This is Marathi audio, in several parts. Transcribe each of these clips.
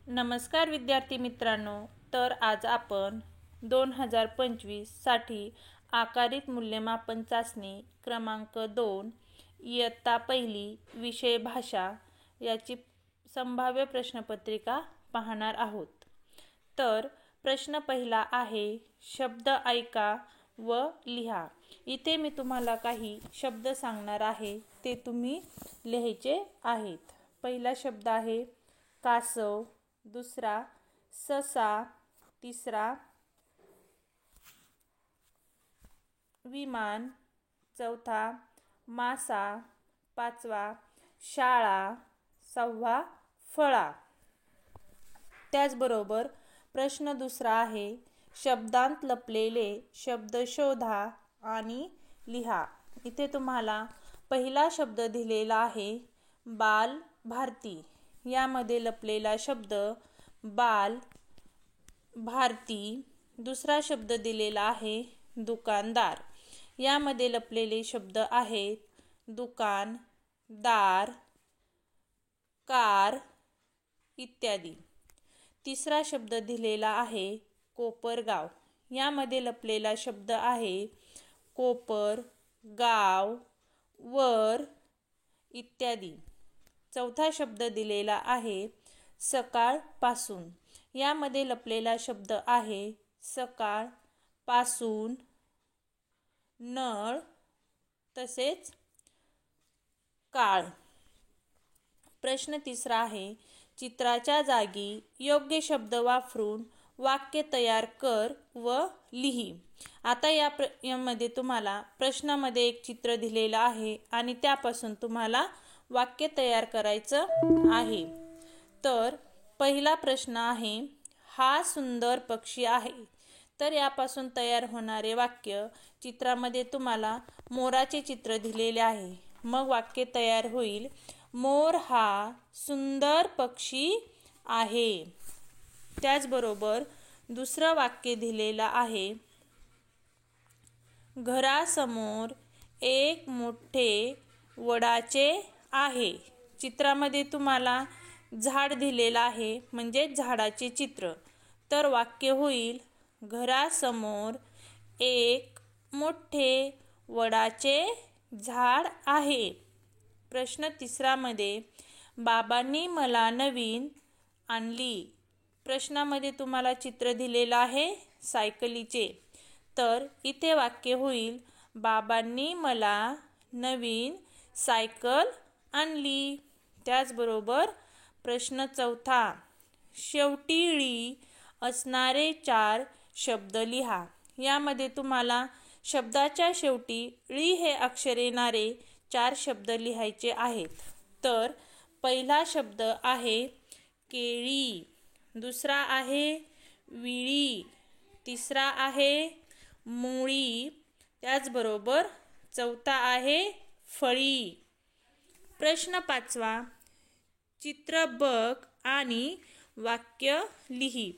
नमस्कार विद्यार्थी मित्रांनो, तर आज आपण 2025 साठी आकारित मूल्यमापन चाचणी क्रमांक 2 इयत्ता पहिली विषय भाषा याची संभाव्य प्रश्नपत्रिका पाहणार आहोत। तर प्रश्न पहिला आहे, शब्द ऐका व लिहा। इथे मी तुम्हाला काही शब्द सांगणार आहे, ते तुम्ही लिहायचे आहेत। पहिला शब्द आहे कासव, दुसरा ससा, तिसरा विमान, चौथा मासा, पाचवा शाळा, सहावा फळा। त्याचबरोबर प्रश्न दुसरा आहे, शब्दांत लपलेले शब्द शोधा आणि लिहा। इथे तुम्हाला पहिला शब्द दिलेला आहे बाल भारती। यामध्ये लपलेला शब्द बाल भारती। दुसरा शब्द दिलेला आहे दुकानदार। यामध्ये लपलेले शब्द आहेत दुकान, दार, कार इत्यादी। तिसरा शब्द दिलेला आहे कोपरगाव। यामध्ये लपलेला शब्द आहे कोपर, गाव, वर इत्यादी। चौथा शब्द दिलेला आहे सकाळ पासून। यामध्ये लपलेला शब्द आहे सकाळ, पासून, नळ तसेच काळ। प्रश्न तिसरा आहे, चित्राच्या जागी योग्य शब्द वापरून वाक्य तयार कर व लिही। आता यामध्ये तुम्हाला प्रश्नामध्ये एक चित्र दिलेलं आहे आणि त्यापासून तुम्हाला वाक्य तयार करायचं आहे। तर पहिला प्रश्न आहे, हा सुंदर पक्षी आहे। तर यापासून तयार होणारे वाक्य, चित्रामध्ये तुम्हाला मोराचे चित्र दिलेले आहे। मग वाक्य तयार होईल, मोर हा सुंदर पक्षी आहे। त्याचबरोबर दुसरं वाक्य दिलेलं आहे, घरासमोर एक मोठे वडाचे आहे। चित्रामध्ये तुम्हाला झाड दिलेलं आहे, म्हणजे झाडाचे चित्र। तर वाक्य होईल, घरासमोर एक मोठे वडाचे झाड आहे। प्रश्न तिसरामध्ये, बाबांनी मला नवीन आणली। प्रश्नामध्ये तुम्हाला चित्र दिलेलं आहे सायकलीचे। तर इथे वाक्य होईल, बाबांनी मला नवीन सायकल आणली। त्याचबरोबर प्रश्न चौथा, शेवटी ळी असणारे 4 शब्द लिहा। यामध्ये तुम्हाला शब्दाच्या शेवटी ळी हे अक्षर येणारे 4 शब्द लिहायचे आहेत। तर पहिला शब्द आहे केळी, दुसरा आहे विळी, तिसरा आहे मुळी, त्याचबरोबर चौथा आहे फळी। प्रश्न पाचवा, चित्र बघ आणि वाक्य लिही।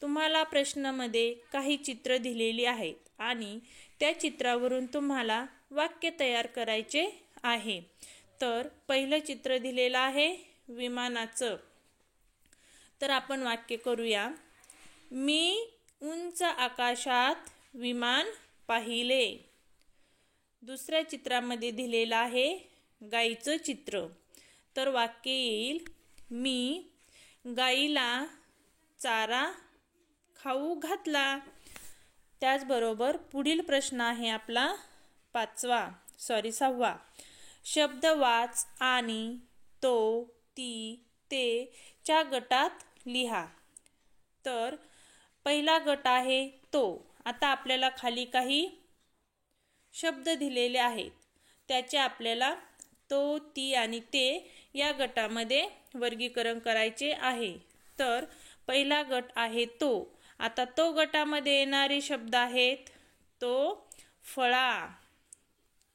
तुम्हाला प्रश्नामध्ये काही चित्र दिलेली आहेत आणि त्या चित्रावरून तुम्हाला वाक्य तयार करायचे आहे। तर पहिलं चित्र दिलेलं आहे विमानाचं। तर आपण वाक्य करूया, मी उंच आकाशात विमान पाहिले। दुसऱ्या चित्रामध्ये दिलेलं आहे गाईचं चित्र। तर वाक्य येईल, मी गाईला चारा खाऊ घातला। त्याचबरोबर पुढील प्रश्न आहे आपला 6वा, शब्द वाच आणि तो, ती, ते च्या गटात लिहा। तर पहिला गट आहे तो। आता आपल्याला खाली काही शब्द दिलेले आहेत, त्याचे आपल्याला तो, ती आणि ते या गटामध्ये वर्गीकरण करायचे आहे। तर पहिला गट आहे तो। आता तो गटामध्ये येणारे शब्द आहेत तो फळा,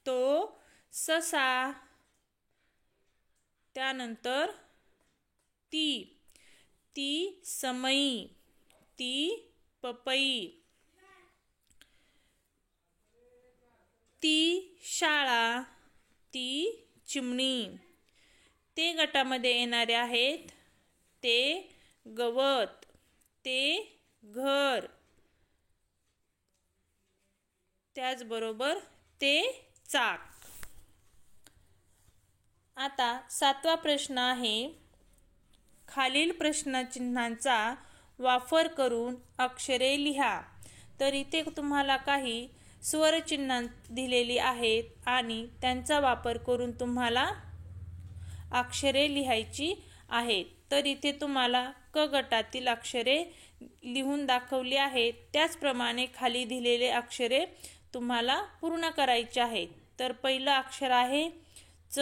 तो ससा, त्यानंतर ती समई, ती पपई, ती शाळा, ती चिमणी। ते गटामध्ये येणारे आहेत ते गवत, ते घर, त्याचबरोबर ते चाक. आता 7वा प्रश्न आहे, खालील प्रश्नचिन्हांचा वापर करून अक्षरे लिहा. तर इथे तुम्हाला काही स्वरचिन्ह दिलेली आहेत आणि त्यांचा वापर करून तुम्हाला अक्षरे लिहायची आहेत. तर इथे तुम्हाला क गटातील अक्षरे लिहून दाखवली आहेत. त्याचप्रमाणे खाली दिलेले अक्षरे तुम्हाला पूर्ण करायचे आहेत. तर पहिलं अक्षर आहे च.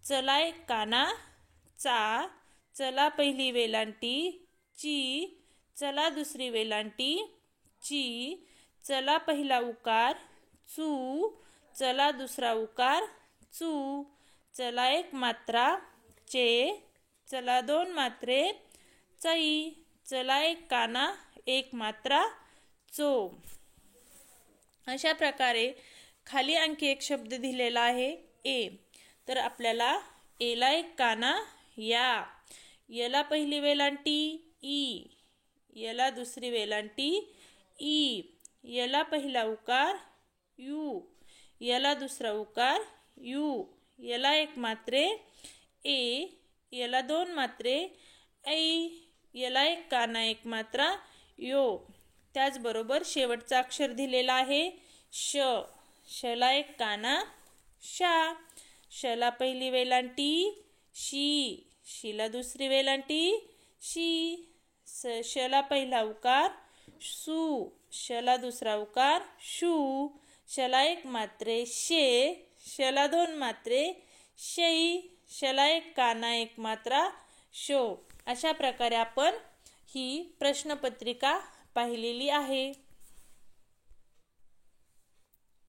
चला एक काना. चा. चला पहिली वेलांटी. ची. चला दुसरी वेलांटी. ची. चला पहिला उकार. चू. चला दुसरा उकार. चू. चला एक मात्रा. चे. चला 2 मात्रे. चई. चला एक काना, एक मात्रा. चो. अशा प्रकारे खाली आणखी एक शब्द दिलेला आहे ए. तर आपल्याला एला एक काना या. यला पहिली वेलांटी ई. यला दुसरी वेलांटी ई. यला पहिला उकार यू. यला दुसरा उकार यू. यला एक मात्रे ए. यला 2 मात्रे ऐ. यला एक काना, एक मात्रा यो. त्याचबरोबर शेवटचा अक्षर दिलेला आहे श. शला एक काना शा. शला पहिली वेलांटी शी. शीला दुसरी वेलांटी शी. शला पहिला उकार सू. शला दुसरा उकार शू. शला एक मात्रे शे. शला 2 मात्रे शै. शला एक काना, एक मात्रा शो. अशा प्रकारे आपण ही प्रश्नपत्रिका पाहिलेली आहे.